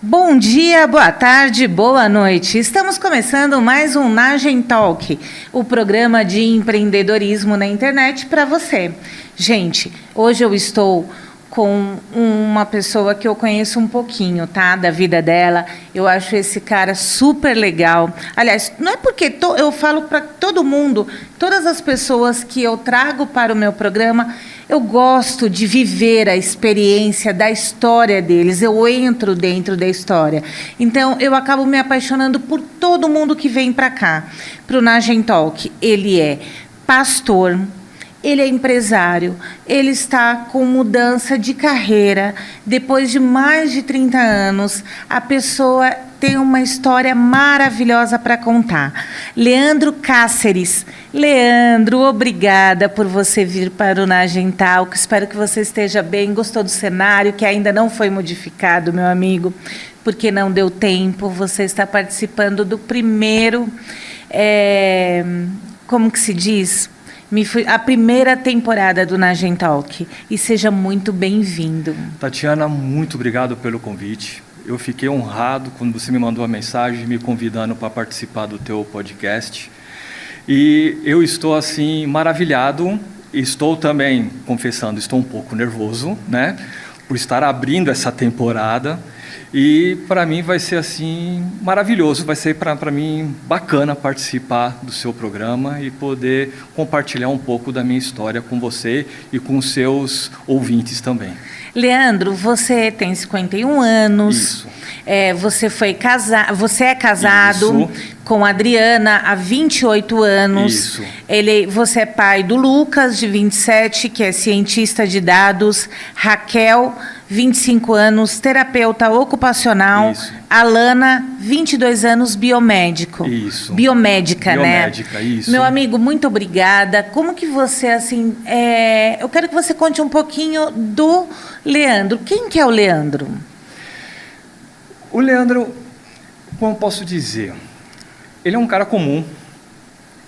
Bom dia, boa tarde, boa noite. Estamos começando mais um Nagem Talk, o programa de empreendedorismo na internet para você. Gente, hoje eu estou com uma pessoa que eu conheço um pouquinho, tá? Da vida dela. Eu acho esse cara super legal. Aliás, não é porque eu falo para todo mundo, todas as pessoas que eu trago para o meu programa, eu gosto de viver a experiência da história deles. Eu entro dentro da história. Então, eu acabo me apaixonando por todo mundo que vem para cá, para o Nagem Talk. Ele é pastor, ele é empresário, ele está com mudança de carreira. Depois de mais de 30 anos, a pessoa tem uma história maravilhosa para contar. Leandro Cáceres. Leandro, obrigada por você vir para o Nagem Talk. Espero que você esteja bem. Gostou do cenário, que ainda não foi modificado, meu amigo, porque não deu tempo. Você está participando do primeiro, como que se diz? A primeira temporada do Nagem Talk. E seja muito bem-vindo. Tatiana, muito obrigado pelo convite. Eu fiquei honrado quando você me mandou a mensagem me convidando para participar do teu podcast. E eu estou, assim, maravilhado. Estou também, confessando, estou um pouco nervoso, né? Por estar abrindo essa temporada. E para mim vai ser assim maravilhoso, vai ser para mim bacana participar do seu programa e poder compartilhar um pouco da minha história com você e com os seus ouvintes também. Leandro, você tem 51 anos. Isso. Você é casado com a Adriana há 28 anos. Isso. Você é pai do Lucas, de 27, que é cientista de dados. Raquel, 25 anos, terapeuta ocupacional. Isso. Alana, 22 anos, biomédico. Isso. Biomédica, né? Biomédica, isso. Meu amigo, muito obrigada. Como que você, assim... Eu quero que você conte um pouquinho do Leandro. Quem que é o Leandro? O Leandro, como eu posso dizer, ele é um cara comum,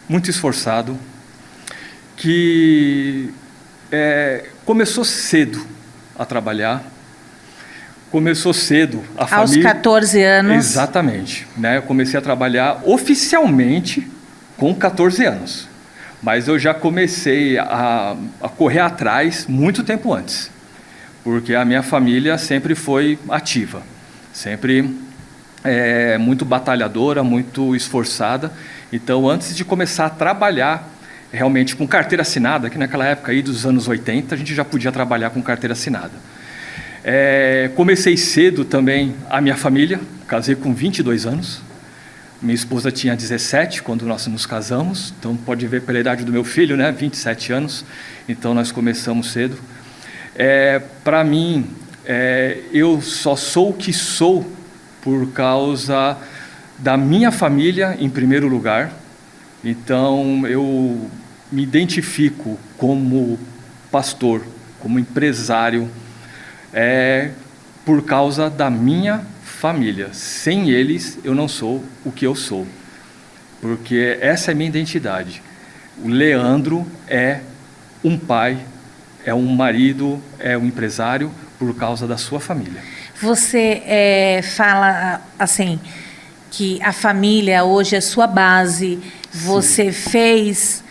muito esforçado, que começou cedo a trabalhar, começou cedo a família... Aos 14 anos. Exatamente. Né? Eu comecei a trabalhar oficialmente com 14 anos, mas eu já comecei a correr atrás muito tempo antes, porque a minha família sempre foi ativa. Sempre muito batalhadora, muito esforçada. Então, antes de começar a trabalhar realmente com carteira assinada, que naquela época aí dos anos 80, a gente já podia trabalhar com carteira assinada. Comecei cedo também a minha família, casei com 22 anos. Minha esposa tinha 17 quando nós nos casamos, então pode ver pela idade do meu filho, né? 27 anos, então nós começamos cedo. Para mim... eu só sou o que sou por causa da minha família, em primeiro lugar. Então, eu me identifico como pastor, como empresário, por causa da minha família. Sem eles, eu não sou o que eu sou, porque essa é a minha identidade. O Leandro é um pai, é um marido, é um empresário, por causa da sua família. Você fala assim que a família hoje é sua base. Você fez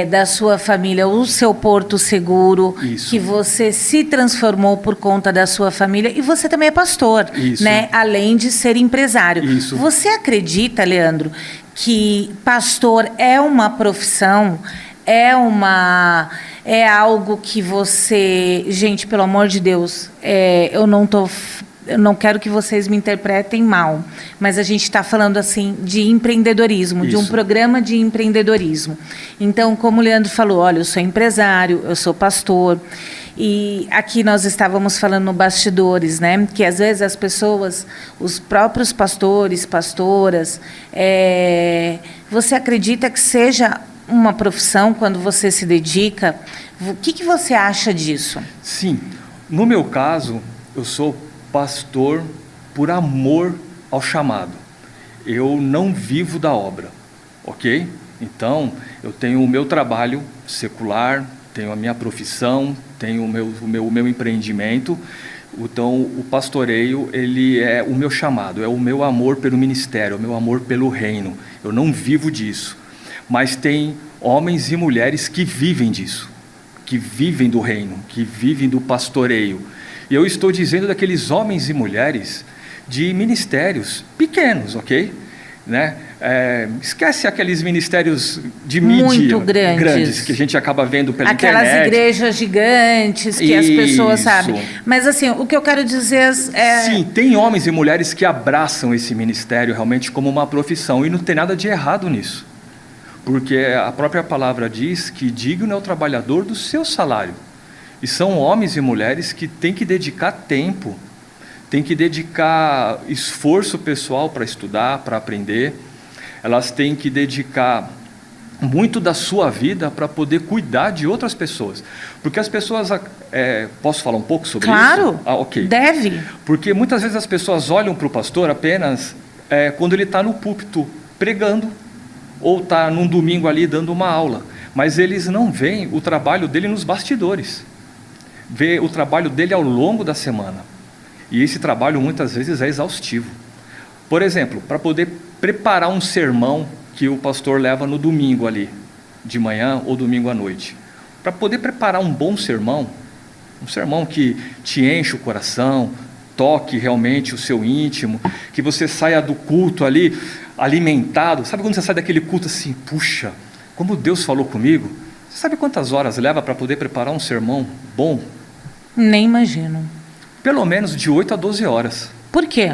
da sua família o seu porto seguro. Isso. Que você se transformou por conta da sua família e você também é pastor, Isso. né? Além de ser empresário. Isso. Você acredita, Leandro, que pastor é uma profissão? É algo que você... Gente, pelo amor de Deus, eu não quero que vocês me interpretem mal, mas a gente está falando assim de empreendedorismo, Isso. de um programa de empreendedorismo. Então, como o Leandro falou, olha, eu sou empresário, eu sou pastor, e aqui nós estávamos falando no bastidores, né, que às vezes as pessoas, os próprios pastores, pastoras, você acredita que seja uma profissão quando você se dedica? O que você acha disso? Sim, no meu caso, eu sou pastor por amor ao chamado. Eu não vivo da obra, ok? Então, eu tenho o meu trabalho secular, tenho a minha profissão, tenho o meu empreendimento, Então, o pastoreio, ele é o meu chamado, é o meu amor pelo ministério, é o meu amor pelo reino. Eu não vivo disso, mas tem homens e mulheres que vivem disso, que vivem do reino, que vivem do pastoreio. E eu estou dizendo daqueles homens e mulheres de ministérios pequenos, ok? Né? Esquece aqueles ministérios de mídia muito grandes que a gente acaba vendo pela aquelas internet. Igrejas gigantes que as pessoas sabem. Mas assim, o que eu quero dizer é... Sim, tem homens e mulheres que abraçam esse ministério realmente como uma profissão, e não tem nada de errado nisso. Porque a própria palavra diz que digno é o trabalhador do seu salário. E são homens e mulheres que têm que dedicar tempo, têm que dedicar esforço pessoal para estudar, para aprender. Elas têm que dedicar muito da sua vida para poder cuidar de outras pessoas. Porque as pessoas... posso falar um pouco sobre isso? Claro, ok. Deve. Porque muitas vezes as pessoas olham para o pastor apenas quando ele está no púlpito pregando, ou está num domingo ali dando uma aula. Mas eles não veem o trabalho dele nos bastidores. Vê o trabalho dele ao longo da semana. E esse trabalho muitas vezes é exaustivo. Por exemplo, para poder preparar um sermão que o pastor leva no domingo ali, de manhã ou domingo à noite. Para poder preparar um bom sermão, um sermão que te enche o coração, toque realmente o seu íntimo, que você saia do culto ali alimentado. Sabe quando você sai daquele culto assim, puxa, como Deus falou comigo? Você sabe quantas horas leva para poder preparar um sermão bom? Nem imagino. Pelo menos de 8 a 12 horas. Por quê?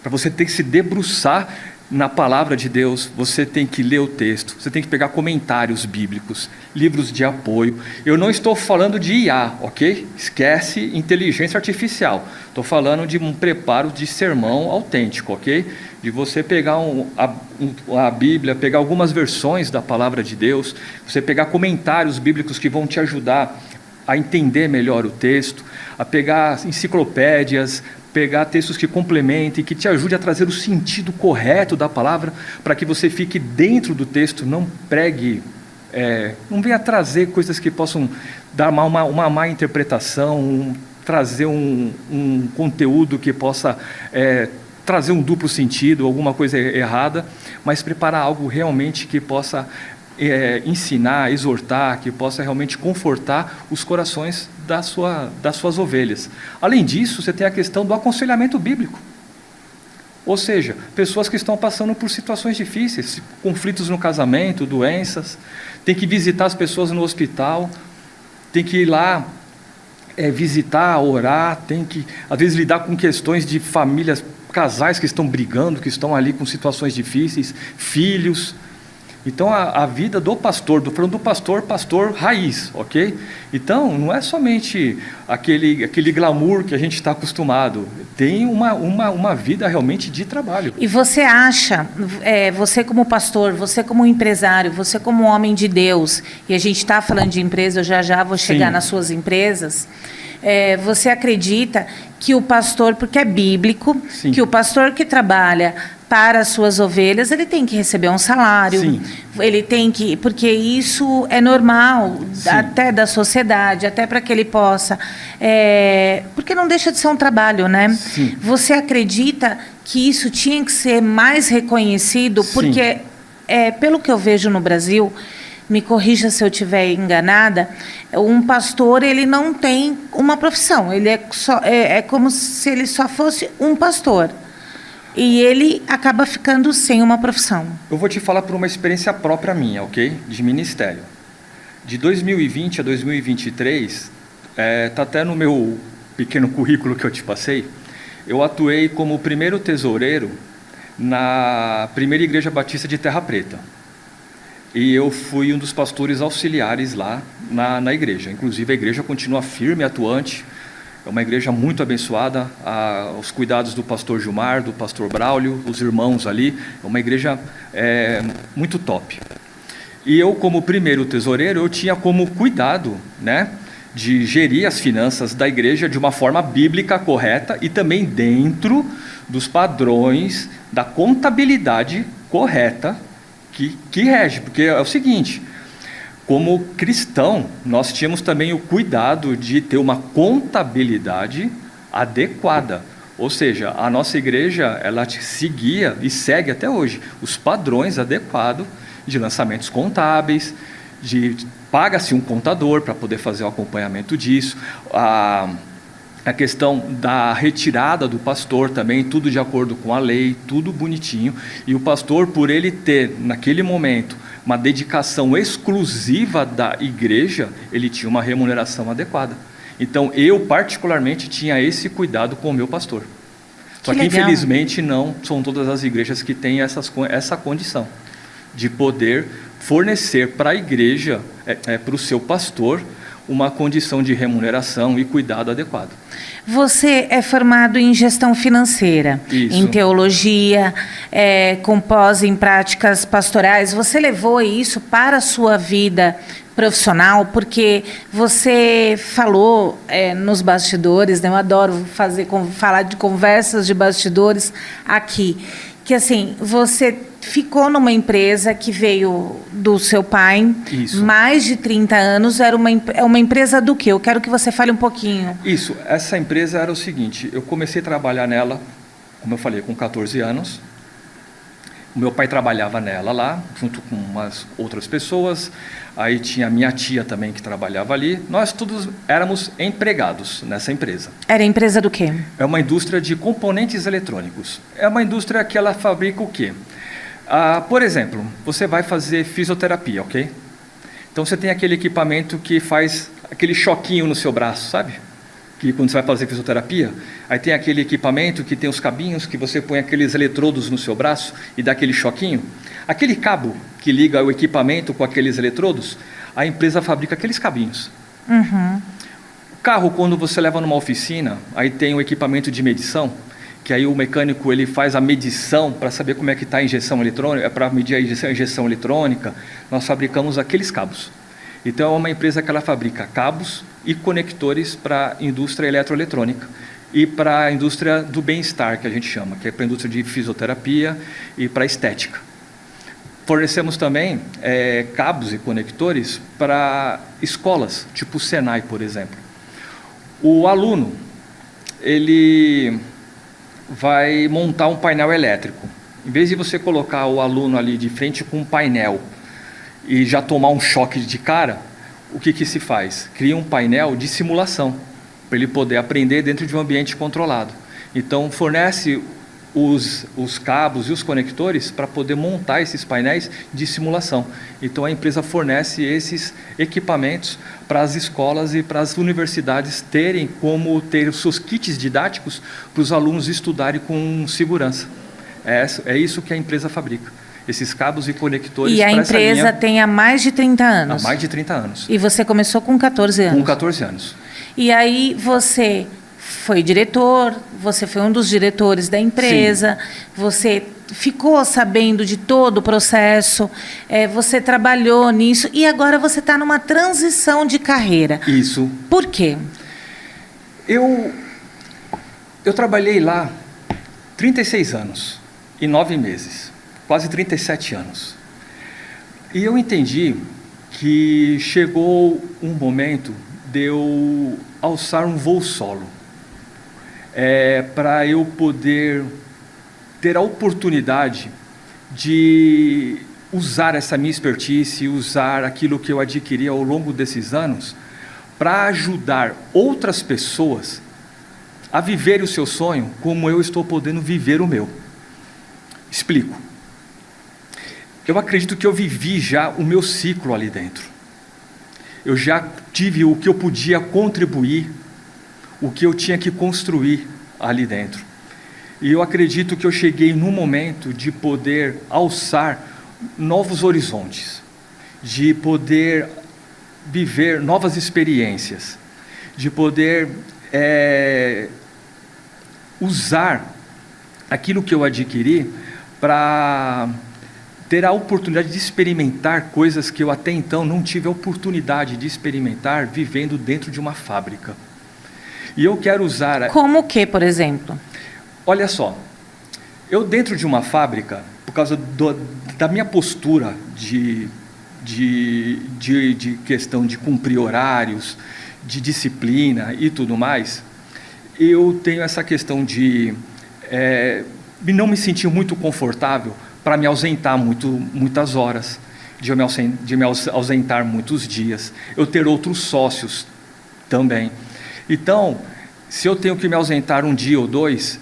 Para você ter que se debruçar na palavra de Deus, você tem que ler o texto, você tem que pegar comentários bíblicos, livros de apoio. Eu não estou falando de IA, ok? Esquece inteligência artificial. Estou falando de um preparo de sermão autêntico, ok? De você pegar a Bíblia, pegar algumas versões da palavra de Deus, você pegar comentários bíblicos que vão te ajudar a entender melhor o texto, a pegar enciclopédias, pegar textos que complementem, que te ajudem a trazer o sentido correto da palavra, para que você fique dentro do texto, não pregue, não venha trazer coisas que possam dar uma má interpretação, trazer um conteúdo que possa trazer um duplo sentido, alguma coisa errada, mas preparar algo realmente que possa ensinar, exortar, que possa realmente confortar os corações das suas ovelhas. Além disso, você tem a questão do aconselhamento bíblico. Ou seja, pessoas que estão passando por situações difíceis, conflitos no casamento, doenças, tem que visitar as pessoas no hospital, tem que ir lá visitar, orar, tem que, às vezes, lidar com questões de famílias, casais que estão brigando, que estão ali com situações difíceis, filhos. Então, a vida do pastor, falando do pastor raiz, ok? Então, não é somente aquele glamour que a gente está acostumado. Tem uma vida realmente de trabalho. E você acha, você como pastor, você como empresário, você como homem de Deus, e a gente está falando de empresa, eu já vou chegar Sim. nas suas empresas, você acredita que o pastor, porque é bíblico, Sim. que o pastor que trabalha para as suas ovelhas, ele tem que receber um salário. Sim. Ele tem que, porque isso é normal, Sim. até da sociedade, até para que ele possa, porque não deixa de ser um trabalho, né? Sim. Você acredita que isso tinha que ser mais reconhecido? Sim. Porque, pelo que eu vejo no Brasil, me corrija se eu estiver enganada, um pastor, ele não tem uma profissão, ele é como se ele só fosse um pastor. E ele acaba ficando sem uma profissão. Eu vou te falar por uma experiência própria minha, ok? De ministério. De 2020 a 2023, está até no meu pequeno currículo que eu te passei, eu atuei como primeiro tesoureiro na primeira igreja batista de Terra Preta. E eu fui um dos pastores auxiliares lá na igreja. Inclusive, a igreja continua firme e atuante. É uma igreja muito abençoada, os cuidados do pastor Gilmar, do pastor Braulio, os irmãos ali. É uma igreja muito top. E eu, como primeiro tesoureiro, eu tinha como cuidado, né, de gerir as finanças da igreja de uma forma bíblica correta e também dentro dos padrões da contabilidade correta que rege. Porque é o seguinte... Como cristão, nós tínhamos também o cuidado de ter uma contabilidade adequada. Ou seja, a nossa igreja, ela seguia e segue até hoje os padrões adequados de lançamentos contábeis, paga-se um contador para poder fazer o acompanhamento disso, a questão da retirada do pastor também, tudo de acordo com a lei, tudo bonitinho. E o pastor, por ele ter, naquele momento, uma dedicação exclusiva da igreja, ele tinha uma remuneração adequada. Então, eu particularmente tinha esse cuidado com o meu pastor. Só que infelizmente, não são todas as igrejas que têm essa condição de poder fornecer para a igreja, para o seu pastor, uma condição de remuneração e cuidado adequado. Você é formado em gestão financeira, Isso. Em teologia, com pós em práticas pastorais. Você levou isso para a sua vida profissional? Porque você falou nos bastidores, né? Eu adoro falar de conversas de bastidores aqui, que assim, você ficou numa empresa que veio do seu pai, Isso. mais de 30 anos, é uma empresa do quê? Eu quero que você fale um pouquinho. Isso, essa empresa era o seguinte, eu comecei a trabalhar nela, como eu falei, com 14 anos. O meu pai trabalhava nela lá, junto com umas outras pessoas. Aí tinha a minha tia também que trabalhava ali. Nós todos éramos empregados nessa empresa. Era empresa do quê? É uma indústria de componentes eletrônicos. É uma indústria que ela fabrica o quê? Por exemplo, você vai fazer fisioterapia, ok? Então você tem aquele equipamento que faz aquele choquinho no seu braço, sabe? Que quando você vai fazer fisioterapia, aí tem aquele equipamento que tem os cabinhos, que você põe aqueles eletrodos no seu braço e dá aquele choquinho. Aquele cabo que liga o equipamento com aqueles eletrodos, a empresa fabrica aqueles cabinhos. Uhum. O carro, quando você leva numa oficina, aí tem o equipamento de medição, que aí o mecânico ele faz a medição para saber como é que está a injeção eletrônica, para medir a injeção eletrônica, nós fabricamos aqueles cabos. Então é uma empresa que ela fabrica cabos e conectores para a indústria eletroeletrônica e para a indústria do bem-estar, que a gente chama, que é para a indústria de fisioterapia e para a estética. Fornecemos também cabos e conectores para escolas, tipo o Senai, por exemplo. O aluno, ele vai montar um painel elétrico. Em vez de você colocar o aluno ali de frente com um painel e já tomar um choque de cara, o que se faz? Cria um painel de simulação, para ele poder aprender dentro de um ambiente controlado. Então, fornece os cabos e os conectores para poder montar esses painéis de simulação. Então, a empresa fornece esses equipamentos para as escolas e para as universidades terem como ter os seus kits didáticos para os alunos estudarem com segurança. É isso que a empresa fabrica. Esses cabos e conectores. E a empresa tem há mais de 30 anos? Há mais de 30 anos. E você começou com 14 anos? Com 14 anos. E aí você foi diretor, você foi um dos diretores da empresa, sim, você ficou sabendo de todo o processo, você trabalhou nisso e agora você está numa transição de carreira. Isso. Por quê? Eu trabalhei lá 36 anos e 9 meses. Quase 37 anos. E eu entendi que chegou um momento de eu alçar um voo solo. Para eu poder ter a oportunidade de usar essa minha expertise, usar aquilo que eu adquiri ao longo desses anos, para ajudar outras pessoas a viver o seu sonho como eu estou podendo viver o meu. Explico. Eu acredito que eu vivi já o meu ciclo ali dentro. Eu já tive o que eu podia contribuir, o que eu tinha que construir ali dentro. E eu acredito que eu cheguei num momento de poder alçar novos horizontes, de poder viver novas experiências, de poder usar aquilo que eu adquiri para ter a oportunidade de experimentar coisas que eu até então não tive a oportunidade de experimentar vivendo dentro de uma fábrica. E eu quero usar... Como o que, por exemplo? Olha só, eu dentro de uma fábrica, por causa da minha postura de questão de cumprir horários, de disciplina e tudo mais, eu tenho essa questão de não me sentir muito confortável para me ausentar muitas horas, de me ausentar muitos dias, eu ter outros sócios também. Então, se eu tenho que me ausentar um dia ou dois,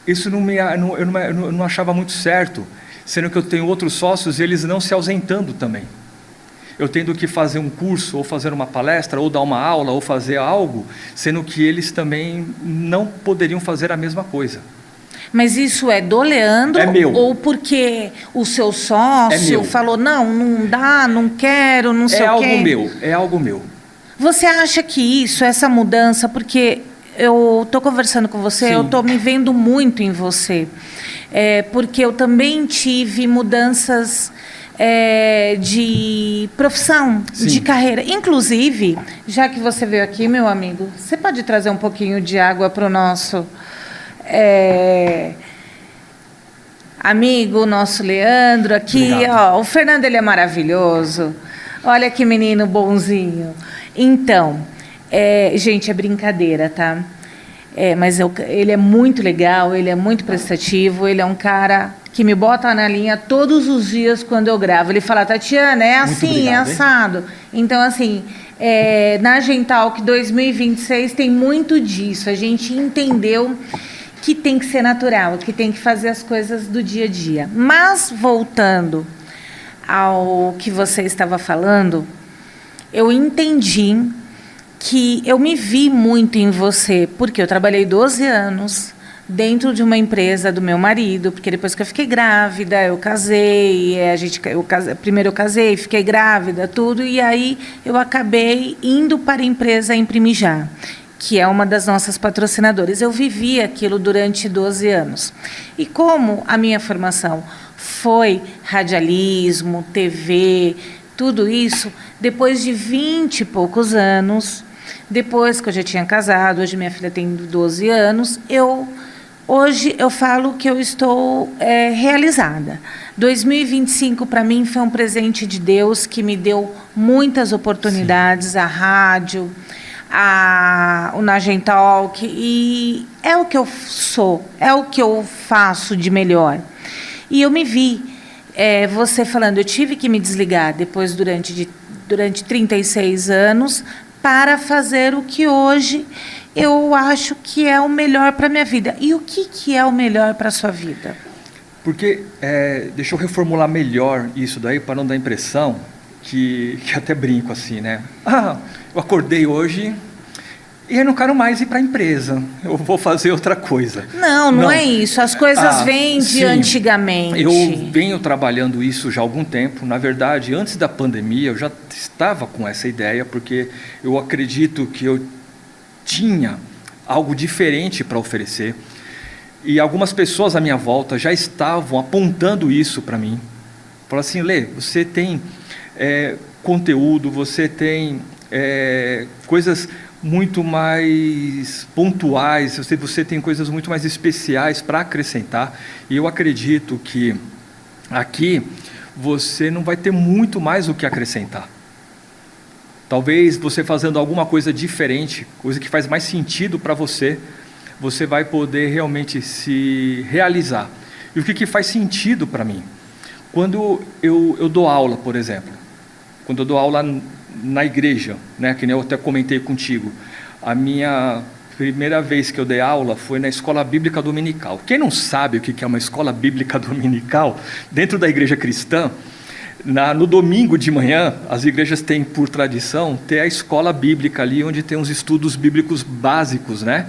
isso eu não achava muito certo, sendo que eu tenho outros sócios e eles não se ausentando também. Eu tendo que fazer um curso, ou fazer uma palestra, ou dar uma aula, ou fazer algo, sendo que eles também não poderiam fazer a mesma coisa. Mas isso é do Leandro? É meu. Ou porque o seu sócio falou, não dá, não quero, não sei o quê? É algo meu. Você acha que essa mudança, porque eu estou conversando com você, Sim. eu estou me vendo muito em você, porque eu também tive mudanças de profissão, Sim. de carreira. Inclusive, já que você veio aqui, meu amigo, você pode trazer um pouquinho de água para o nosso amigo, nosso Leandro aqui. Ó, o Fernando, ele é maravilhoso. Olha que menino bonzinho. Então, gente, é brincadeira, tá? Mas ele é muito legal, ele é muito prestativo, ele é um cara que me bota na linha todos os dias quando eu gravo. Ele fala, Tatiana, é assim, obrigado, é assado. Hein? Então, assim, na Agentalk 2026 tem muito disso. A gente entendeu que tem que ser natural, que tem que fazer as coisas do dia a dia. Mas, voltando ao que você estava falando, eu entendi que eu me vi muito em você, porque eu trabalhei 12 anos dentro de uma empresa do meu marido, porque depois que eu fiquei grávida, eu casei, primeiro eu casei, fiquei grávida, tudo, e aí eu acabei indo para a empresa Imprimijá, que é uma das nossas patrocinadoras. Eu vivi aquilo durante 12 anos. E como a minha formação foi radialismo, TV, tudo isso, depois de 20 e poucos anos, depois que eu já tinha casado, hoje minha filha tem 12 anos, hoje eu falo que eu estou realizada. 2025 para mim foi um presente de Deus que me deu muitas oportunidades, sim, a rádio, o Agentalk, e é o que eu sou, é o que eu faço de melhor. E eu me vi, você falando, eu tive que me desligar depois durante 36 anos para fazer o que hoje eu acho que é o melhor para a minha vida. E o que é o melhor para a sua vida? Porque, deixa eu reformular melhor isso daí, para não dar a impressão que até brinco assim, né? Eu acordei hoje e eu não quero mais ir para a empresa, eu vou fazer outra coisa. Não é isso, as coisas vêm de sim, antigamente. Eu venho trabalhando isso já há algum tempo, na verdade, antes da pandemia eu já estava com essa ideia, porque eu acredito que eu tinha algo diferente para oferecer, e algumas pessoas à minha volta já estavam apontando isso para mim. Falaram assim, Lê, você tem conteúdo, você tem coisas muito mais pontuais, você tem coisas muito mais especiais para acrescentar, e eu acredito que aqui você não vai ter muito mais o que acrescentar. Talvez você fazendo alguma coisa diferente, coisa que faz mais sentido para você, você vai poder realmente se realizar. E o que faz sentido para mim? Quando eu dou aula, por exemplo, quando eu dou aula na igreja, né, que nem eu até comentei contigo, a minha primeira vez que eu dei aula foi na escola bíblica dominical. Quem não sabe o que é uma escola bíblica dominical, dentro da igreja cristã, no domingo de manhã, as igrejas têm por tradição ter a escola bíblica ali, onde tem uns estudos bíblicos básicos, né?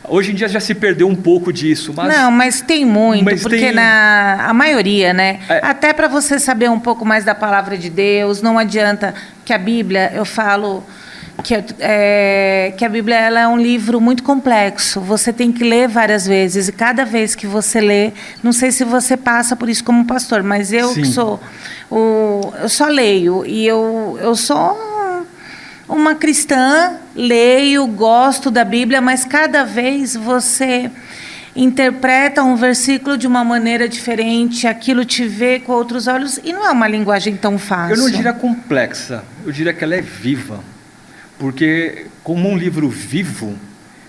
Hoje em dia já se perdeu um pouco disso, mas... Não, mas tem muito, porque a maioria, né? Até para você saber um pouco mais da palavra de Deus, não adianta que a Bíblia, eu falo que a Bíblia ela é um livro muito complexo, você tem que ler várias vezes, e cada vez que você lê, não sei se você passa por isso como pastor, mas eu que sou, eu só leio, e eu sou uma cristã, leio, gosto da Bíblia, mas cada vez você interpreta um versículo de uma maneira diferente, aquilo te vê com outros olhos, e não é uma linguagem tão fácil. Eu não diria complexa, eu diria que ela é viva, porque como um livro vivo,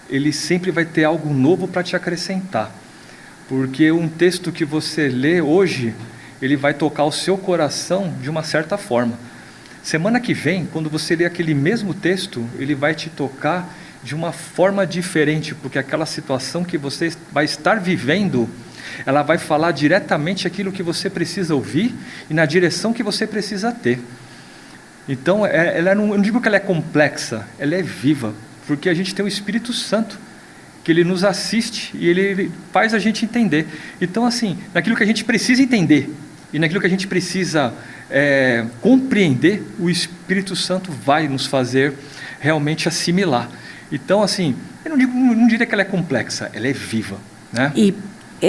ele sempre vai ter algo novo para te acrescentar. Porque um texto que você lê hoje, ele vai tocar o seu coração de uma certa forma. Semana que vem, quando você lê aquele mesmo texto, ele vai te tocar de uma forma diferente, porque aquela situação que você vai estar vivendo, ela vai falar diretamente aquilo que você precisa ouvir e na direção que você precisa ter. Então, eu não digo que ela é complexa, ela é viva, porque a gente tem o Espírito Santo, que ele nos assiste e ele faz a gente entender. Então, assim, naquilo que a gente precisa entender e naquilo que a gente precisa compreender, o Espírito Santo vai nos fazer realmente assimilar. Então, assim, eu não diria que ela é complexa, ela é viva, né? E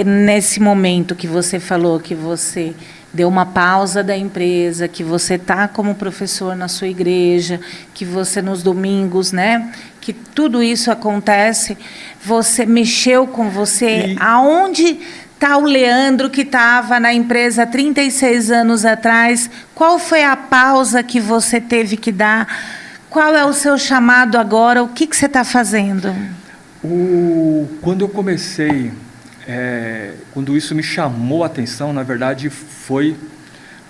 nesse momento que você falou que você deu uma pausa da empresa, que você está como professor na sua igreja, que você nos domingos, né? Que tudo isso acontece, você mexeu com você. Aonde está o Leandro que estava na empresa há 36 anos atrás? Qual foi a pausa que você teve que dar? Qual é o seu chamado agora? O que você está fazendo? Quando eu comecei, quando isso me chamou a atenção, na verdade, foi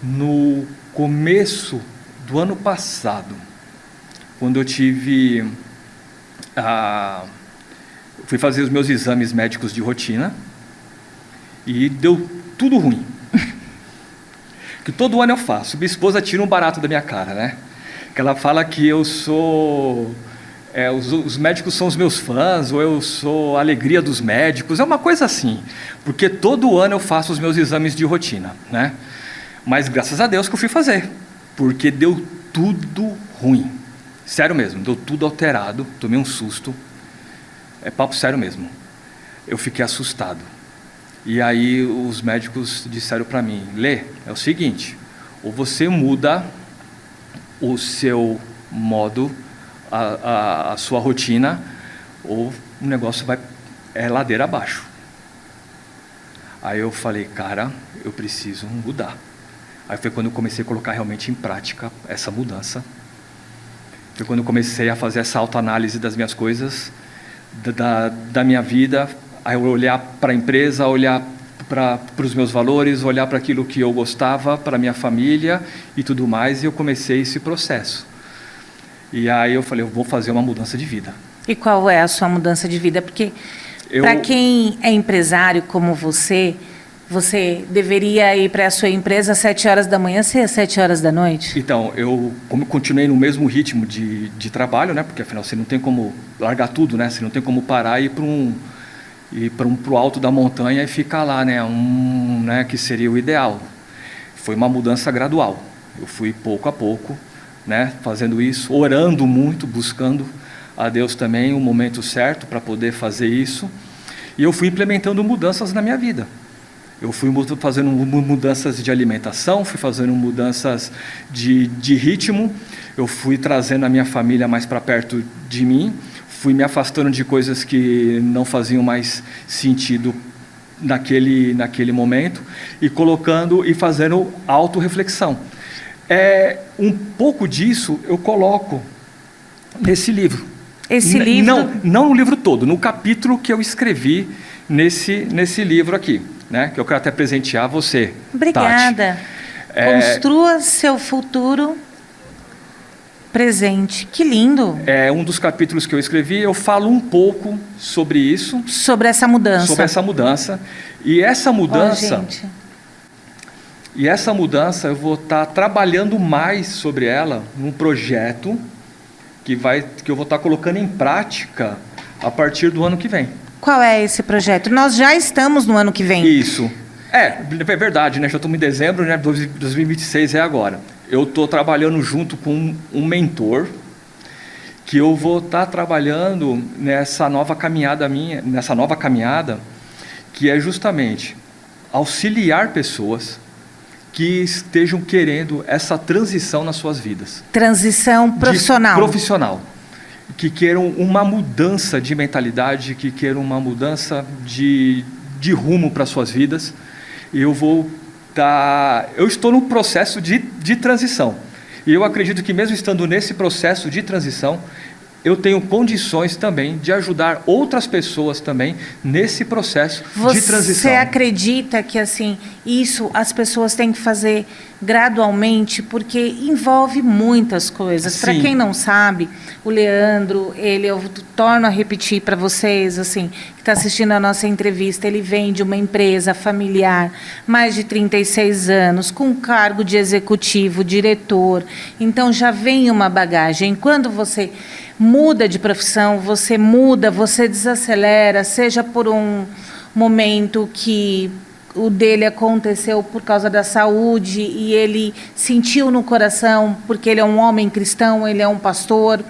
no começo do ano passado, quando eu fui fazer os meus exames médicos de rotina e deu tudo ruim. Que todo ano eu faço. Minha esposa tira um barato da minha cara, né? Que ela fala que eu sou... os médicos são os meus fãs, ou eu sou a alegria dos médicos, é uma coisa assim, porque todo ano eu faço os meus exames de rotina, né? Mas graças a Deus que eu fui fazer, porque deu tudo ruim, sério mesmo, deu tudo alterado, tomei um susto, é papo sério mesmo, eu fiquei assustado, e aí os médicos disseram para mim, Lê, é o seguinte, ou você muda o seu modo, a sua rotina, ou o negócio vai ladeira abaixo. Aí eu falei, cara, eu preciso mudar. Aí foi quando eu comecei a colocar realmente em prática essa mudança. Foi quando eu comecei a fazer essa autoanálise das minhas coisas, da minha vida, aí eu olhar para a empresa, olhar para os meus valores, olhar para aquilo que eu gostava, para a minha família e tudo mais, e eu comecei esse processo. E aí eu falei, eu vou fazer uma mudança de vida. E qual é a sua mudança de vida? Porque para quem é empresário como você deveria ir para a sua empresa às 7 horas da manhã, se é às 7 horas da noite? Então, como eu continuei no mesmo ritmo de trabalho, né? Porque afinal você não tem como largar tudo, né? Você não tem como parar e ir para o alto da montanha e ficar lá, né? Né? Que seria o ideal. Foi uma mudança gradual. Eu fui pouco a pouco, né, fazendo isso, orando muito, buscando a Deus também o momento certo para poder fazer isso, e eu fui implementando mudanças na minha vida. Eu fui fazendo mudanças de alimentação, fui fazendo mudanças de ritmo, eu fui trazendo a minha família mais para perto de mim, fui me afastando de coisas que não faziam mais sentido naquele momento, e colocando e fazendo autorreflexão. Um pouco disso eu coloco nesse livro. Esse livro? Não no livro todo, no capítulo que eu escrevi nesse livro aqui, né? Que eu quero até presentear você. Obrigada. Construa seu futuro presente. Que lindo. É um dos capítulos que eu escrevi, eu falo um pouco sobre isso. Sobre essa mudança. Sobre essa mudança. E essa mudança... gente. E essa mudança eu vou estar trabalhando mais sobre ela num projeto que eu vou estar colocando em prática a partir do ano que vem. Qual é esse projeto? Nós já estamos no ano que vem. Isso. É verdade, né? Já estamos em dezembro, né? 2026 é agora. Eu estou trabalhando junto com um mentor que eu vou estar trabalhando nessa nova caminhada, que é justamente auxiliar pessoas que estejam querendo essa transição nas suas vidas. Transição profissional. Profissional. Que queiram uma mudança de mentalidade, que queiram uma mudança de rumo para suas vidas. E eu estou no processo de transição. E eu acredito que mesmo estando nesse processo de transição, eu tenho condições também de ajudar outras pessoas também nesse processo de transição. Você acredita que assim, isso as pessoas têm que fazer gradualmente, porque envolve muitas coisas. Para Sim. quem não sabe, o Leandro, eu torno a repetir para vocês, assim, que está assistindo a nossa entrevista, ele vem de uma empresa familiar, mais de 36 anos, com cargo de executivo, diretor, então já vem uma bagagem. Quando você muda de profissão, você desacelera, seja por um momento que o dele aconteceu por causa da saúde e ele sentiu no coração, porque ele é um homem cristão, ele é um pastor,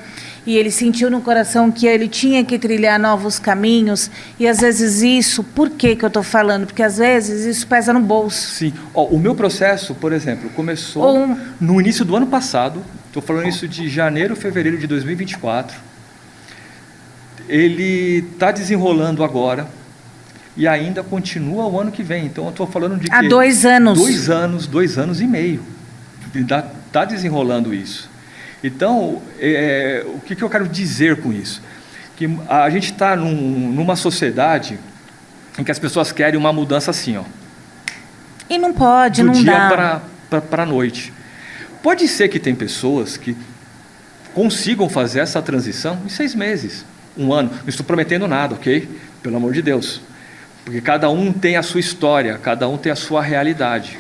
e ele sentiu no coração que ele tinha que trilhar novos caminhos, e às vezes isso, por que eu estou falando? Porque às vezes isso pesa no bolso. Sim. O meu processo, por exemplo, começou no início do ano passado, estou falando isso de janeiro, fevereiro de 2024, ele está desenrolando agora, e ainda continua o ano que vem. Então, eu estou falando de... Há 2 anos. 2 anos e meio. Está desenrolando isso. Então, o que eu quero dizer com isso? Que a gente está numa sociedade em que as pessoas querem uma mudança assim, ó. E não pode, não dá. Do dia para a noite. Pode ser que tem pessoas que consigam fazer essa transição em 6 meses, 1 ano. Não estou prometendo nada, ok? Pelo amor de Deus. Porque cada um tem a sua história, cada um tem a sua realidade.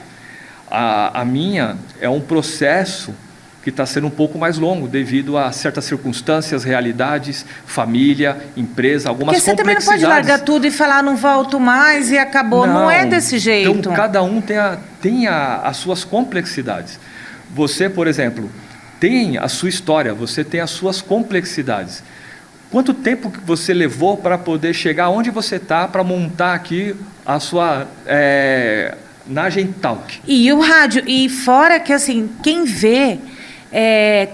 A minha é um processo que está sendo um pouco mais longo, devido a certas circunstâncias, realidades, família, empresa, algumas complexidades. Porque você também não pode largar tudo e falar, não volto mais e acabou. Não é desse jeito. Então, cada um tem as suas complexidades. Você, por exemplo, tem a sua história, você tem as suas complexidades. Quanto tempo que você levou para poder chegar onde você está, para montar aqui a sua Nagem Talk? E o rádio, e fora que assim, quem vê,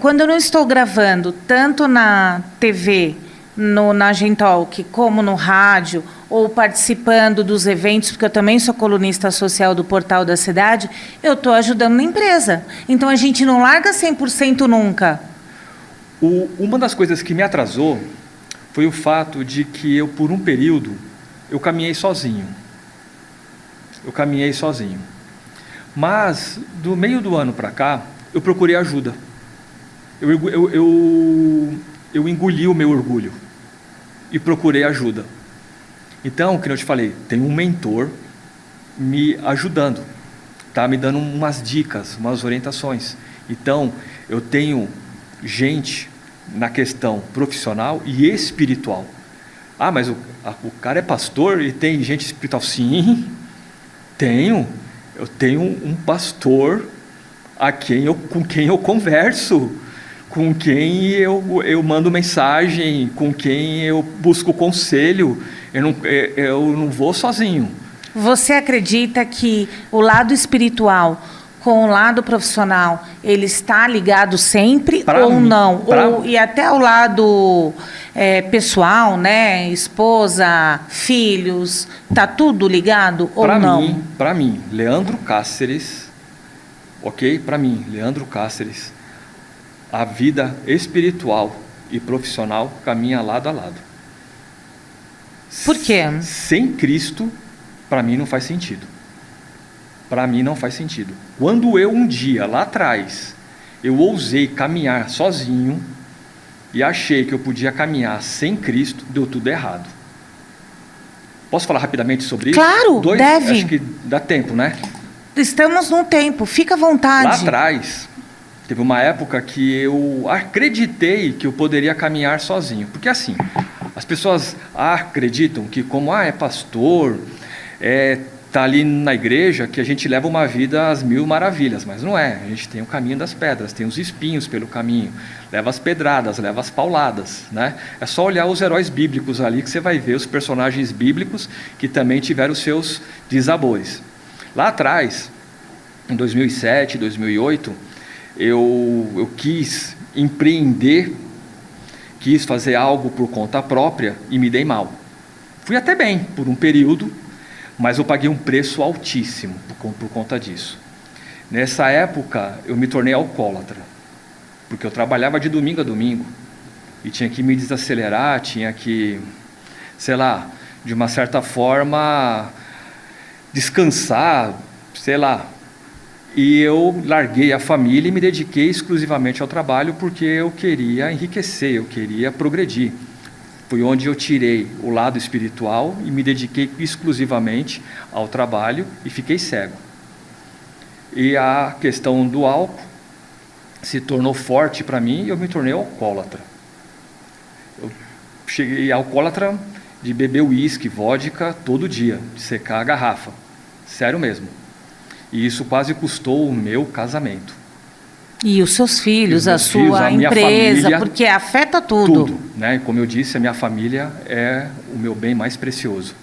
quando eu não estou gravando, tanto na TV, no Nagem Talk, como no rádio, ou participando dos eventos, porque eu também sou colunista social do Portal da Cidade, eu estou ajudando na empresa. Então a gente não larga 100% nunca. Uma das coisas que me atrasou foi o fato de que eu, por um período, eu caminhei sozinho. Mas, do meio do ano para cá, eu procurei ajuda. Eu engoli o meu orgulho e procurei ajuda. Então, como eu te falei, tem um mentor me ajudando, tá me dando umas dicas, umas orientações. Então, eu tenho gente na questão profissional e espiritual. Ah, mas o cara é pastor e tem gente espiritual? Sim, tenho. Eu tenho um pastor com quem eu converso, com quem eu mando mensagem, com quem eu busco conselho. Eu não vou sozinho. Você acredita que o lado espiritual com o lado profissional, ele está ligado sempre ou não? E até o lado pessoal, né? Esposa, filhos, está tudo ligado ou não? Para mim, Leandro Cáceres, ok? Para mim, Leandro Cáceres, a vida espiritual e profissional caminha lado a lado. Por quê? Sem Cristo, para mim não faz sentido. Para mim não faz sentido. Quando eu um dia, lá atrás, eu ousei caminhar sozinho e achei que eu podia caminhar sem Cristo, deu tudo errado. Posso falar rapidamente sobre isso? Claro, deve. Acho que dá tempo, né? Estamos num tempo, fica à vontade. Lá atrás, teve uma época que eu acreditei que eu poderia caminhar sozinho. Porque assim, as pessoas acreditam que como é pastor, está ali na igreja, que a gente leva uma vida às 1000 maravilhas, mas não é. A gente tem o caminho das pedras, tem os espinhos pelo caminho, leva as pedradas, leva as pauladas, né? É só olhar os heróis bíblicos ali que você vai ver os personagens bíblicos que também tiveram os seus desabores. Lá atrás, em 2007, 2008, eu quis empreender, quis fazer algo por conta própria e me dei mal. Fui até bem por um período, mas eu paguei um preço altíssimo por conta disso. Nessa época, eu me tornei alcoólatra, porque eu trabalhava de domingo a domingo, e tinha que me desacelerar, tinha que, sei lá, de uma certa forma, descansar, sei lá. E eu larguei a família e me dediquei exclusivamente ao trabalho porque eu queria enriquecer, eu queria progredir. Foi onde eu tirei o lado espiritual e me dediquei exclusivamente ao trabalho e fiquei cego. E a questão do álcool se tornou forte para mim e eu me tornei alcoólatra. Eu cheguei alcoólatra de beber uísque, vodka todo dia, de secar a garrafa. Sério mesmo. E isso quase custou o meu casamento. E os seus filhos, a sua minha empresa, família, porque afeta tudo. Tudo, né? Como eu disse, a minha família é o meu bem mais precioso.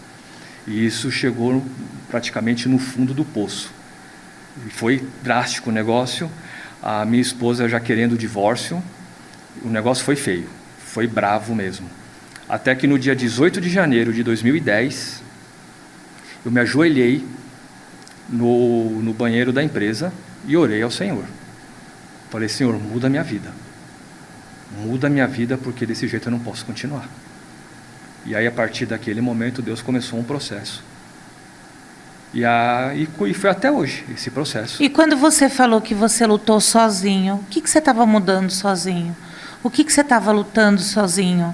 E isso chegou praticamente no fundo do poço. E foi drástico o negócio. A minha esposa já querendo o divórcio. O negócio foi feio, foi bravo mesmo. Até que no dia 18 de janeiro de 2010, eu me ajoelhei no banheiro da empresa e orei ao Senhor. Falei, Senhor, muda a minha vida. Muda a minha vida porque desse jeito eu não posso continuar. E aí, a partir daquele momento, Deus começou um processo. E foi até hoje esse processo. E quando você falou que você lutou sozinho, o que você estava mudando sozinho? O que você estava lutando sozinho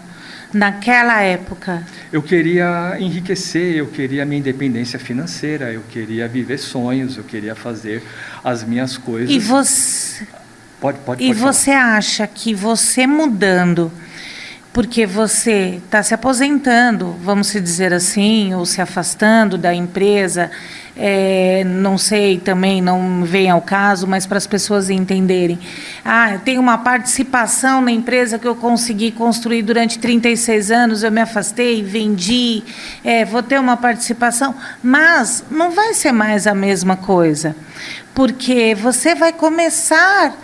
naquela época? Eu queria enriquecer, eu queria a minha independência financeira, eu queria viver sonhos, eu queria fazer as minhas coisas. E você... Pode E falar. você acha que você mudando, porque você está se aposentando, vamos se dizer assim, ou se afastando da empresa, não sei, também não vem ao caso, mas para as pessoas entenderem. Eu tenho uma participação na empresa que eu consegui construir durante 36 anos, eu me afastei, vendi, vou ter uma participação, mas não vai ser mais a mesma coisa, porque você vai começar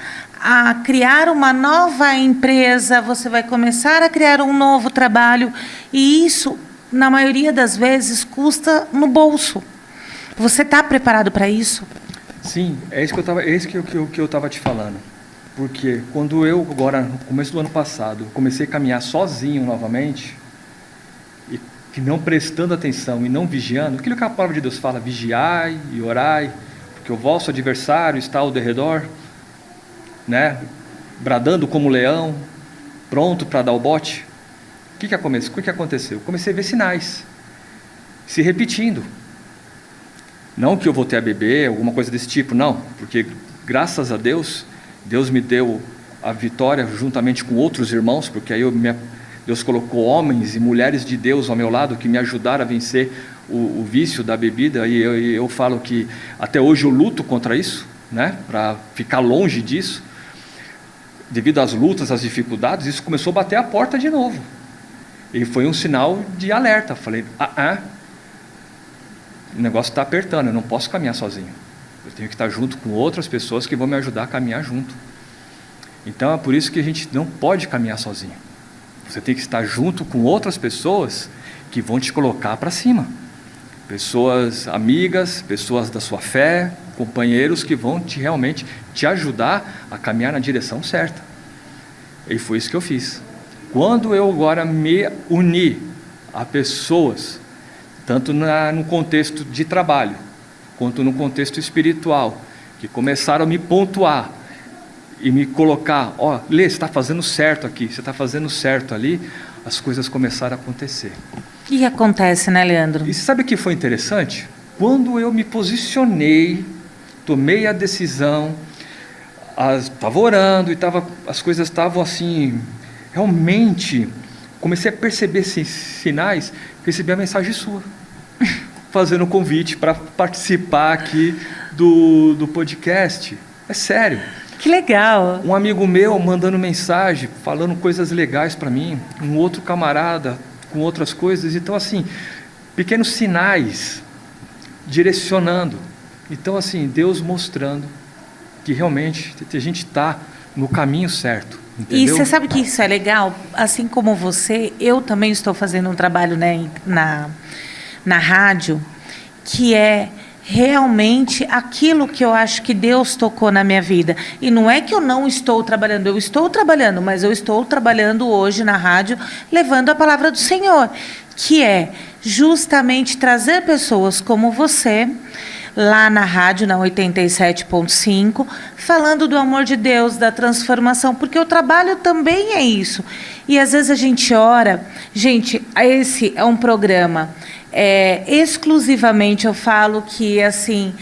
a criar uma nova empresa, você vai começar a criar um novo trabalho, e isso, na maioria das vezes, custa no bolso. Você está preparado para isso? Sim, é isso que eu estava te falando. Porque quando eu, agora, no começo do ano passado, comecei a caminhar sozinho novamente, e que não prestando atenção e não vigiando, aquilo que a palavra de Deus fala, vigiai e orai, porque o vosso adversário está ao derredor, né? Bradando como leão, pronto para dar o bote. O que aconteceu? Comecei a ver sinais se repetindo. Não que eu voltei a beber, alguma coisa desse tipo, não, porque graças a Deus, Deus me deu a vitória juntamente com outros irmãos, porque aí Deus colocou homens e mulheres de Deus ao meu lado que me ajudaram a vencer o vício da bebida, e eu falo que até hoje eu luto contra isso, né? Para ficar longe disso. Devido às lutas, às dificuldades, isso começou a bater a porta de novo. E foi um sinal de alerta. Falei, o negócio está apertando, eu não posso caminhar sozinho. Eu tenho que estar junto com outras pessoas que vão me ajudar a caminhar junto. Então é por isso que a gente não pode caminhar sozinho. Você tem que estar junto com outras pessoas que vão te colocar para cima. Pessoas amigas, pessoas da sua fé, companheiros que vão realmente te ajudar a caminhar na direção certa. E foi isso que eu fiz. Quando eu agora me uni a pessoas, tanto no contexto de trabalho, quanto no contexto espiritual, que começaram a me pontuar e me colocar, Lê, você está fazendo certo aqui, você está fazendo certo ali, as coisas começaram a acontecer. O que acontece, né, Leandro? E sabe o que foi interessante? Quando eu me posicionei, tomei a decisão, estava orando e as coisas estavam assim, realmente, comecei a perceber esses sinais, recebi a mensagem sua, fazendo um convite para participar aqui do podcast. É sério. Que legal. Um amigo meu mandando mensagem, falando coisas legais para mim, um outro camarada com outras coisas. Então, assim, pequenos sinais direcionando. Então, assim, Deus mostrando que realmente a gente está no caminho certo. Entendeu? E você sabe que isso é legal? Assim como você, eu também estou fazendo um trabalho, né, na rádio, que é realmente aquilo que eu acho que Deus tocou na minha vida. E não é que eu não estou trabalhando, eu estou trabalhando, mas eu estou trabalhando hoje na rádio, levando a palavra do Senhor, que é justamente trazer pessoas como você, lá na rádio, na 87.5, falando do amor de Deus, da transformação, porque o trabalho também é isso. E às vezes a gente ora, gente, esse é um programa, exclusivamente eu falo que, assim,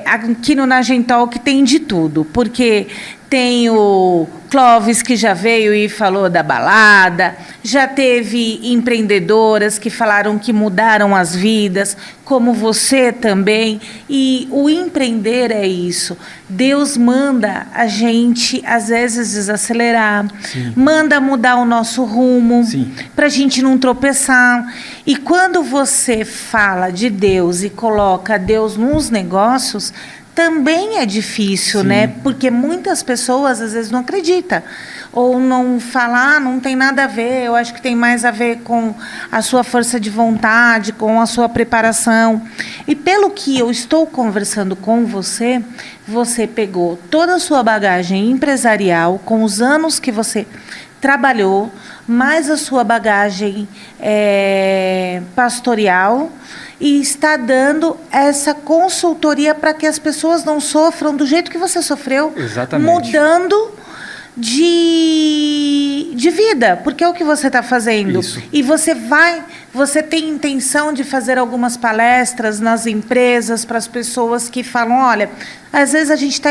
aqui no Nagem Talk tem de tudo, porque tem o Clóvis, que já veio e falou da balada, já teve empreendedoras que falaram que mudaram as vidas, como você também. E o empreender é isso. Deus manda a gente, às vezes, desacelerar, sim, manda mudar o nosso rumo, para a gente não tropeçar. E quando você fala de Deus e coloca Deus nos negócios, também é difícil, sim, né? Porque muitas pessoas às vezes não acreditam. Ou não falam, não tem nada a ver, eu acho que tem mais a ver com a sua força de vontade, com a sua preparação. E pelo que eu estou conversando com você, você pegou toda a sua bagagem empresarial, com os anos que você trabalhou, mais a sua bagagem pastoral, e está dando essa consultoria para que as pessoas não sofram do jeito que você sofreu. Exatamente. Mudando de vida, porque é o que você está fazendo. Isso. E você tem intenção de fazer algumas palestras nas empresas para as pessoas que falam, olha, às vezes a gente está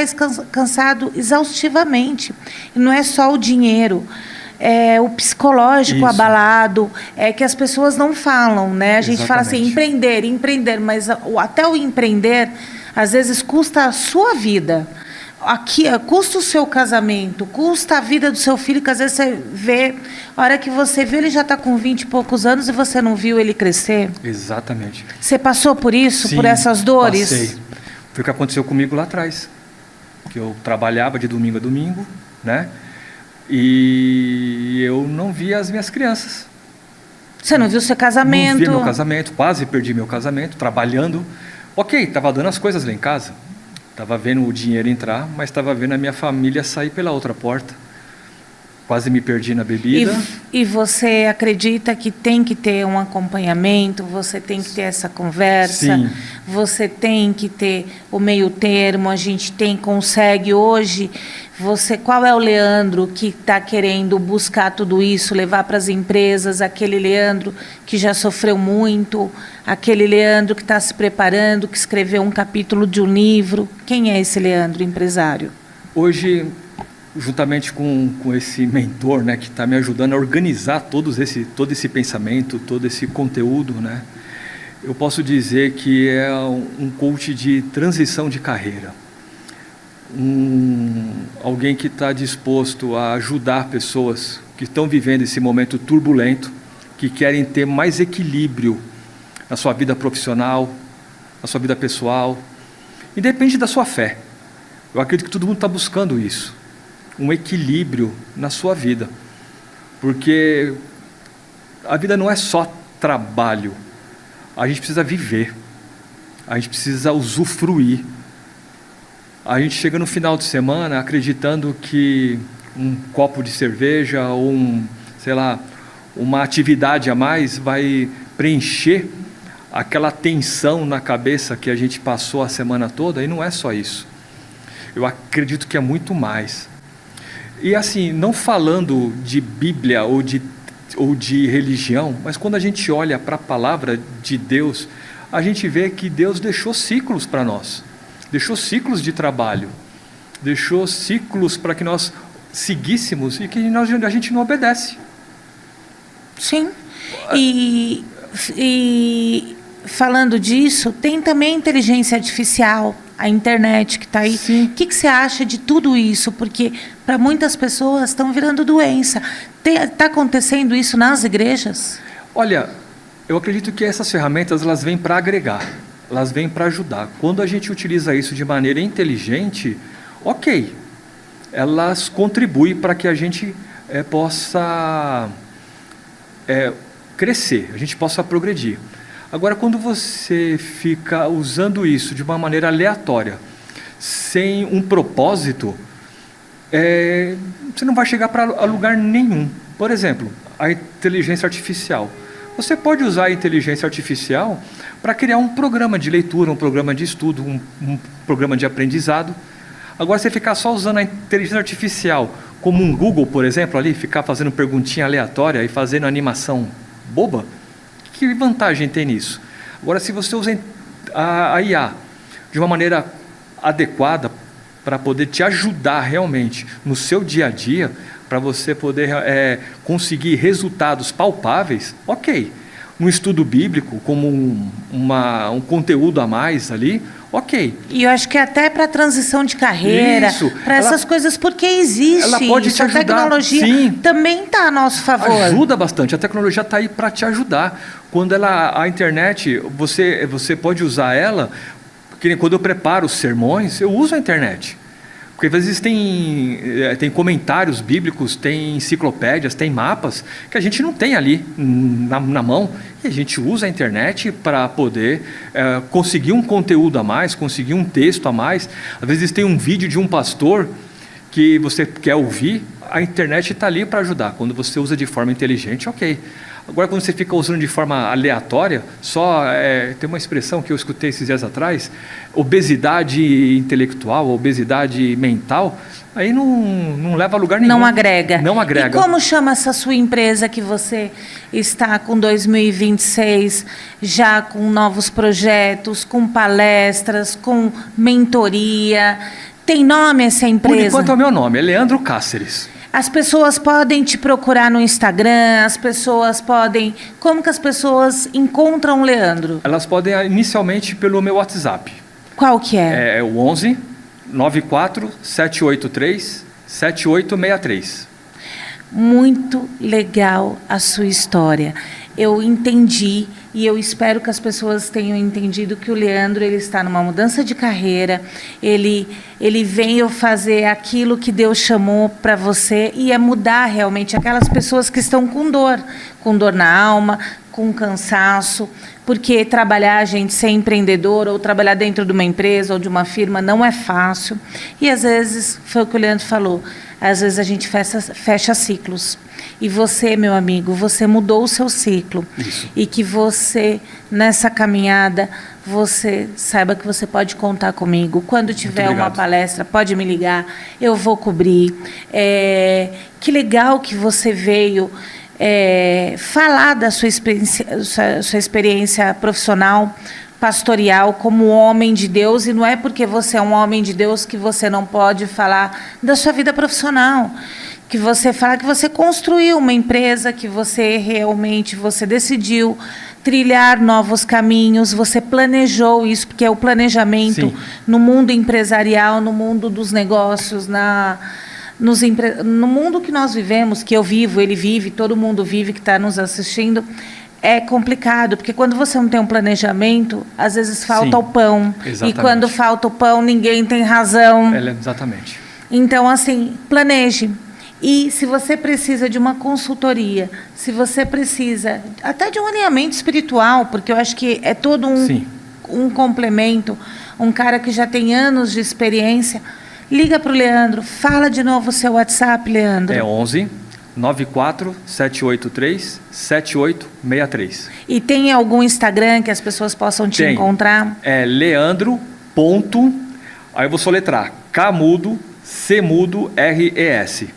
cansado exaustivamente, e não é só o dinheiro, o psicológico, isso, abalado, que as pessoas não falam, né? A gente fala assim, empreender, mas até o empreender, às vezes, custa a sua vida. Aqui, custa o seu casamento, custa a vida do seu filho, que às vezes você vê, a hora que você vê, ele já está com 20 e poucos anos e você não viu ele crescer. Exatamente. Você passou por isso, sim, por essas dores? Passei. Foi o que aconteceu comigo lá atrás, que eu trabalhava de domingo a domingo, né? E eu não via as minhas crianças. Você não viu seu casamento? Não via meu casamento, quase perdi meu casamento, trabalhando. Ok, estava dando as coisas lá em casa, estava vendo o dinheiro entrar, mas estava vendo a minha família sair pela outra porta. Quase me perdi na bebida. E você acredita que tem que ter um acompanhamento, você tem que ter essa conversa, sim, você tem que ter o meio termo, a gente consegue hoje. Qual é o Leandro que está querendo buscar tudo isso, levar para as empresas, aquele Leandro que já sofreu muito, aquele Leandro que está se preparando, que escreveu um capítulo de um livro? Quem é esse Leandro, empresário? Hoje, juntamente com esse mentor, né, que está me ajudando a organizar todo esse pensamento, todo esse conteúdo, né, eu posso dizer que é um coach de transição de carreira. Alguém que está disposto a ajudar pessoas que estão vivendo esse momento turbulento, que querem ter mais equilíbrio na sua vida profissional, na sua vida pessoal, independente da sua fé. Eu acredito que todo mundo está buscando isso, um equilíbrio na sua vida, porque a vida não é só trabalho, a gente precisa viver, a gente precisa usufruir. A gente chega no final de semana acreditando que um copo de cerveja ou uma atividade a mais vai preencher aquela tensão na cabeça que a gente passou a semana toda, e não é só isso. Eu acredito que é muito mais. E assim, não falando de Bíblia ou de religião, mas quando a gente olha para a palavra de Deus, a gente vê que Deus deixou ciclos para nós. Deixou ciclos de trabalho, deixou ciclos para que nós seguíssemos e que a gente não obedece. Sim, e falando disso, tem também a inteligência artificial, a internet que está aí. Sim. O que você acha de tudo isso? Porque para muitas pessoas estão virando doença. Está acontecendo isso nas igrejas? Olha, eu acredito que essas ferramentas elas vêm para agregar. Elas vêm para ajudar. Quando a gente utiliza isso de maneira inteligente, ok, elas contribuem para que a gente possa crescer, a gente possa progredir. Agora, quando você fica usando isso de uma maneira aleatória, sem um propósito, você não vai chegar para lugar nenhum. Por exemplo, a inteligência artificial. Você pode usar a inteligência artificial para criar um programa de leitura, um programa de estudo, um programa de aprendizado. Agora, você ficar só usando a inteligência artificial como um Google, por exemplo, ali, ficar fazendo perguntinha aleatória e fazendo animação boba, que vantagem tem nisso? Agora, se você usa a IA de uma maneira adequada para poder te ajudar realmente no seu dia a dia, para você poder conseguir resultados palpáveis, ok. Um estudo bíblico, como um conteúdo a mais ali, ok. E eu acho que até para transição de carreira, para essas coisas, porque existe ela pode isso, te ajudar, a tecnologia sim, também está a nosso favor. Ajuda bastante, a tecnologia está aí para te ajudar. Quando a internet, você pode usar ela, porque quando eu preparo os sermões, eu uso a internet. Porque às vezes tem comentários bíblicos, tem enciclopédias, tem mapas que a gente não tem ali na mão. E a gente usa a internet para poder conseguir um conteúdo a mais, conseguir um texto a mais. Às vezes tem um vídeo de um pastor que você quer ouvir, a internet está ali para ajudar. Quando você usa de forma inteligente, ok. Agora, quando você fica usando de forma aleatória, tem uma expressão que eu escutei esses dias atrás, obesidade intelectual, obesidade mental, aí não leva a lugar nenhum. Não agrega. Não agrega. E como chama essa sua empresa que você está com 2026, já com novos projetos, com palestras, com mentoria? Tem nome essa empresa? Por enquanto é o meu nome, é Leandro Cáceres. As pessoas podem te procurar no Instagram, como que as pessoas encontram o Leandro? Elas podem inicialmente pelo meu WhatsApp. Qual que é? É o 11 94 783 7863. Muito legal a sua história. Eu entendi e eu espero que as pessoas tenham entendido que o Leandro ele está numa mudança de carreira, ele veio fazer aquilo que Deus chamou para você e é mudar realmente aquelas pessoas que estão com dor na alma, com cansaço, porque trabalhar, gente, ser empreendedor ou trabalhar dentro de uma empresa ou de uma firma não é fácil. E às vezes, foi o que o Leandro falou, às vezes a gente fecha ciclos. E você, meu amigo, você mudou o seu ciclo. Isso. E que você, nessa caminhada, você saiba que você pode contar comigo. Quando tiver uma palestra, pode me ligar, eu vou cobrir. Que legal que você veio falar da sua experiência profissional, pastoral, como homem de Deus, e não é porque você é um homem de Deus que você não pode falar da sua vida profissional, que você fala que você construiu uma empresa, que você realmente decidiu trilhar novos caminhos, você planejou isso, porque é o planejamento. Sim. No mundo empresarial, no mundo dos negócios, no mundo que nós vivemos, que eu vivo, ele vive, todo mundo vive que está nos assistindo, é complicado, porque quando você não tem um planejamento, às vezes falta o pão. Exatamente. E quando falta o pão, ninguém tem razão. Exatamente. Então, assim, planeje. E se você precisa de uma consultoria, se você precisa até de um alinhamento espiritual, porque eu acho que é todo um complemento, um cara que já tem anos de experiência, liga para o Leandro, fala de novo o seu WhatsApp, Leandro. É 11 94 783 7863. E tem algum Instagram que as pessoas possam te encontrar? É Leandro. Aí eu vou soletrar. K-mudo, C-mudo, R-E-S.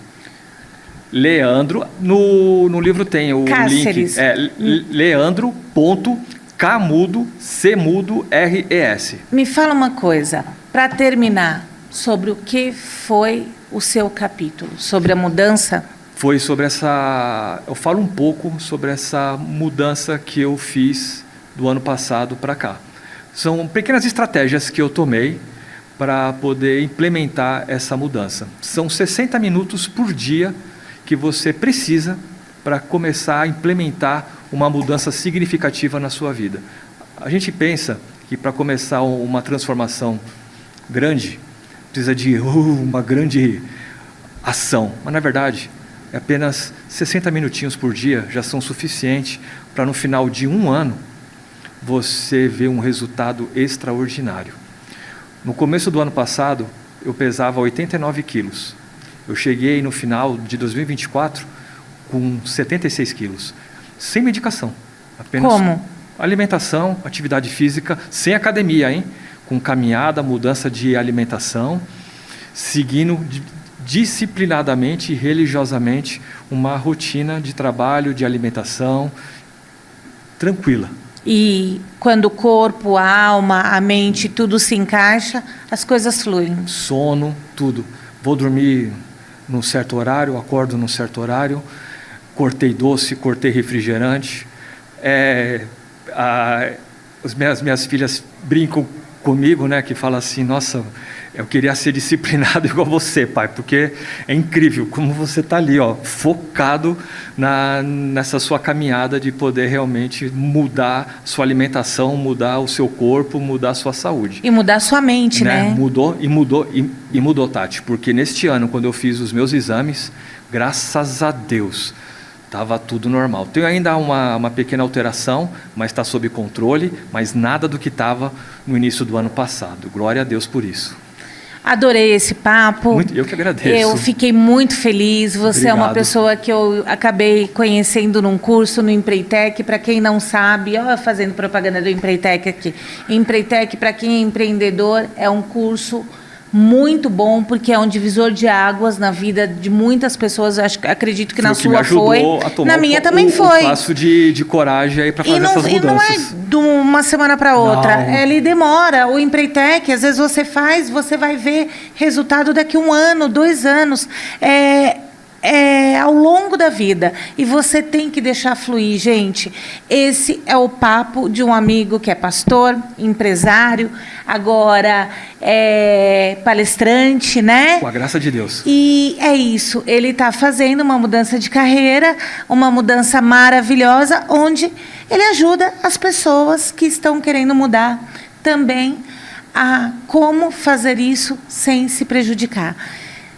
Leandro. No livro tem o Cáceres. link. Leandro.K-mudo, C-mudo, R-E-S. Me fala uma coisa, para terminar, sobre o que foi o seu capítulo, sobre a mudança. Foi sobre eu falo um pouco sobre essa mudança que eu fiz do ano passado para cá. São pequenas estratégias que eu tomei para poder implementar essa mudança. São 60 minutos por dia que você precisa para começar a implementar uma mudança significativa na sua vida. A gente pensa que para começar uma transformação grande, precisa de uma grande ação, mas na verdade apenas 60 minutinhos por dia já são suficientes para no final de um ano você vê um resultado extraordinário. No começo do ano passado, eu pesava 89 quilos. Eu cheguei no final de 2024 com 76 quilos, sem medicação. Apenas Como? alimentação, atividade física, sem academia, hein? Com caminhada, mudança de alimentação, seguindo disciplinadamente e religiosamente uma rotina de trabalho, de alimentação, tranquila. E quando o corpo, a alma, a mente, tudo se encaixa, as coisas fluem. Sono, tudo. Vou dormir num certo horário, acordo num certo horário, cortei doce, cortei refrigerante. As minhas filhas brincam comigo, né, que falam assim, nossa, eu queria ser disciplinado igual você, pai, porque é incrível como você está ali, ó, focado nessa sua caminhada de poder realmente mudar sua alimentação, mudar o seu corpo, mudar a sua saúde. E mudar sua mente, né? Mudou, Tati, porque neste ano, quando eu fiz os meus exames, graças a Deus, estava tudo normal. Tem ainda uma pequena alteração, mas está sob controle, mas nada do que estava no início do ano passado. Glória a Deus por isso. Adorei esse papo. Eu que agradeço. Eu fiquei muito feliz. Você Obrigado. É uma pessoa que eu acabei conhecendo num curso no Empreitec. Para quem não sabe, ó, fazendo propaganda do Empreitec aqui. Empreitec, para quem é empreendedor, é um curso muito bom, porque é um divisor de águas na vida de muitas pessoas. Acredito que na sua foi. Na minha também foi. Um passo de coragem aí para fazer essas mudanças. E não é de uma semana para outra. Não. Ele demora. O Empreitec, às vezes você faz, você vai ver resultado daqui 1 ano, 2 anos. Ao longo da vida. E você tem que deixar fluir, gente. Esse é o papo de um amigo que é pastor, empresário, agora é palestrante, né? Com a graça de Deus. E é isso. Ele está fazendo uma mudança de carreira, uma mudança maravilhosa, onde ele ajuda as pessoas que estão querendo mudar também a como fazer isso sem se prejudicar.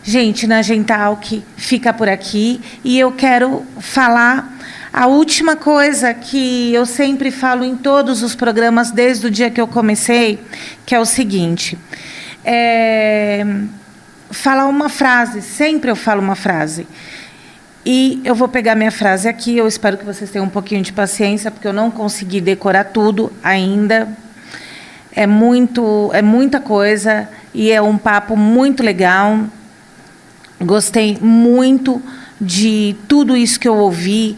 Gente, na Gentalk fica por aqui e eu quero falar a última coisa que eu sempre falo em todos os programas desde o dia que eu comecei, que é o seguinte, falar uma frase, sempre eu falo uma frase. E eu vou pegar minha frase aqui, eu espero que vocês tenham um pouquinho de paciência, porque eu não consegui decorar tudo ainda. É muita coisa e é um papo muito legal. Gostei muito de tudo isso que eu ouvi,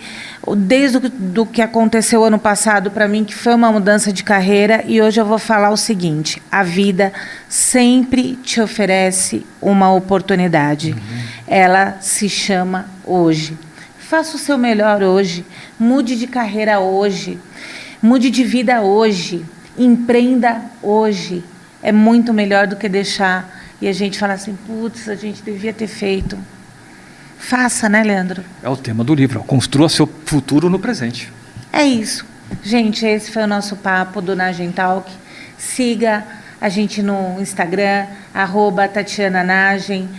desde do que aconteceu ano passado para mim, que foi uma mudança de carreira, e hoje eu vou falar o seguinte: a vida sempre te oferece uma oportunidade. Ela se chama hoje. Faça o seu melhor hoje, mude de carreira hoje, mude de vida hoje, empreenda hoje. É muito melhor do que deixar e a gente fala assim, putz, a gente devia ter feito. Faça, né, Leandro? É o tema do livro, construa seu futuro no presente. É isso. Gente, esse foi o nosso papo do Na Gentalk. Siga a gente no Instagram, @TatianaNagem.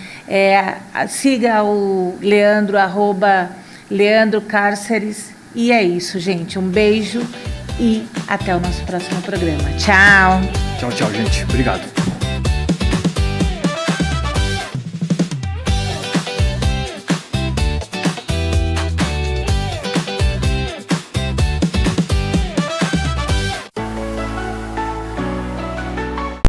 Siga o Leandro, @Leandro Cárceres. E é isso, gente. Um beijo e até o nosso próximo programa. Tchau. Tchau, tchau, gente. Obrigado.